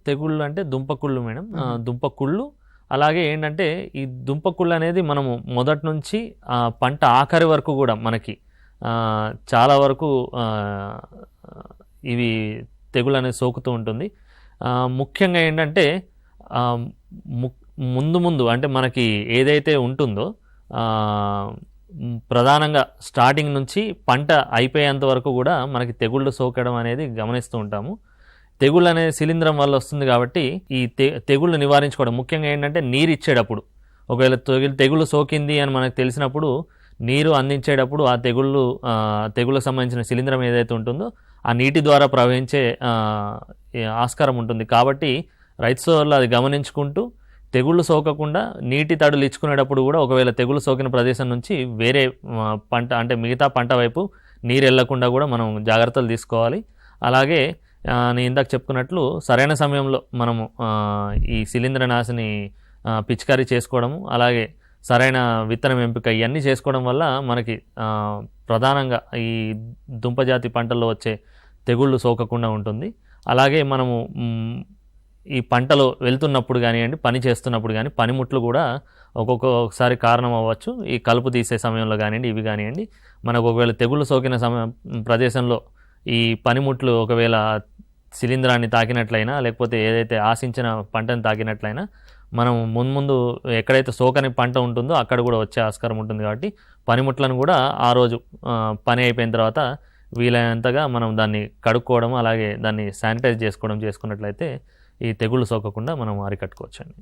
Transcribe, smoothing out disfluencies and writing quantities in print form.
తెగుళ్ళు అంటే దుంపకుళ్ళు మేడం. దుంపకుళ్ళు అలాగే ఏంటంటే ఈ దుంపకుళ్ళు అనేది మనము మొదటి నుంచి పంట ఆఖరి వరకు కూడా మనకి చాలా వరకు ఇవి తెగులు అనేది సోకుతూ ఉంటుంది. ముఖ్యంగా ఏంటంటే ముందు అంటే మనకి ఏదైతే ఉంటుందో ప్రధానంగా స్టార్టింగ్ నుంచి పంట అయిపోయేంత వరకు కూడా మనకి తెగుళ్ళు సోకడం అనేది గమనిస్తూ ఉంటాము. తెగుళ్ళు అనేది శిలీంధ్రం వల్ల వస్తుంది కాబట్టి ఈ తెగుళ్ళు నివారించుకోవడం ముఖ్యంగా ఏంటంటే నీరు ఇచ్చేటప్పుడు ఒకవేళ తెగుళ్ళు సోకింది అని మనకు తెలిసినప్పుడు నీరు అందించేటప్పుడు ఆ తెగుళ్ళకు సంబంధించిన శిలీంధ్రం ఏదైతే ఉంటుందో ఆ నీటి ద్వారా ప్రవహించే ఆస్కారం ఉంటుంది. కాబట్టి రైతు సోదరులు అది గమనించుకుంటూ తెగుళ్ళు సోకకుండా నీటి తడులు ఇచ్చుకునేటప్పుడు కూడా ఒకవేళ తెగుళ్ళు సోకిన ప్రదేశం నుంచి వేరే పంట అంటే మిగతా పంట వైపు నీరు వెళ్లకుండా కూడా మనం జాగ్రత్తలు తీసుకోవాలి. అలాగే నేను ఇందాక చెప్పుకున్నట్లు సరైన సమయంలో మనము ఈ శిలీంద్రనాశిని పిచికారీ చేసుకోవడము, అలాగే సరైన విత్తనం ఎంపిక ఇవన్నీ చేసుకోవడం వల్ల మనకి ప్రధానంగా ఈ దుంపజాతి పంటల్లో వచ్చే తెగుళ్ళు సోకకుండా ఉంటుంది. అలాగే మనము ఈ పంటలో వెళ్తున్నప్పుడు కానివ్వండి, పని చేస్తున్నప్పుడు కానీ పనిముట్లు కూడా ఒక్కొక్కసారి కారణం అవ్వచ్చు. ఈ కలుపు తీసే సమయంలో కానివ్వండి, ఇవి కానివ్వండి, మనకు ఒకవేళ తెగుళ్ళు సోకిన ప్రదేశంలో ఈ పనిముట్లు ఒకవేళ శిలీంధ్రాన్ని తాకినట్లయినా లేకపోతే ఏదైతే ఆశించిన పంటను తాకినట్లయినా మనం ముందు ఎక్కడైతే సోకని పంట ఉంటుందో అక్కడ కూడా వచ్చే ఆస్కారం ఉంటుంది. కాబట్టి పనిముట్లను కూడా ఆ రోజు పని అయిపోయిన తర్వాత వీలైనంతగా మనం దాన్ని కడుక్కోవడం, అలాగే దాన్ని శానిటైజ్ చేసుకున్నట్లయితే ఈ తెగుళ్ళు సోకకుండా మనం అరికట్టుకోవచ్చండి.